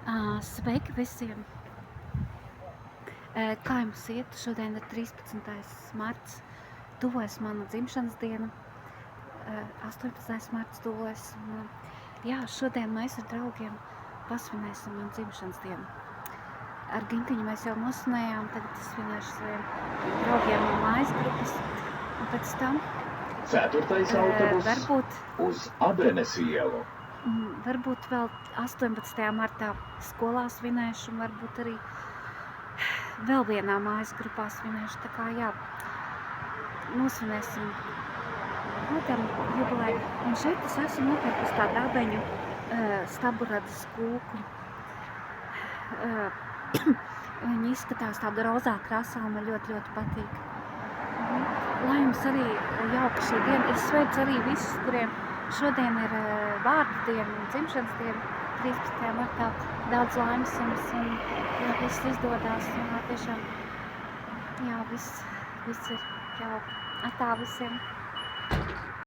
Sveiki visiem! Kā jums iet? Šodien ir 13. marts, tuvojas mana dzimšanas diena, 18. marts tuvojas. Jā, šodien mēs ar draugiem pasvinēsim manu dzimšanas dienu. Ar Gintiņu mēs jau nosvinējām, tagad es svinēšu saviem draugiem no mājas grupas. Un pēc tam 4. autobus varbūt uz Abrenes ielu. Varbūt vēl 18. martā skolā svinēšu, un varbūt arī vēl vienā mājas grupā svinēšu. Tā kā jā, nosvinēsim godam jubileju. Un šeit es esmu nopirkusi tādu abeņu staburadas kūku. Viņi izskatās tādu rozā krāsā, un man ļoti, ļoti patīk. Lai jums arī jauka šī diena. Es sveicu arī visus, kuriem šodien ir vārdu diena un dzimšanas diena, 13. martā. Daudz laimes jums, un jā, viss izdodās, un tiešām, jā, viss ir jauka. Atā visiem!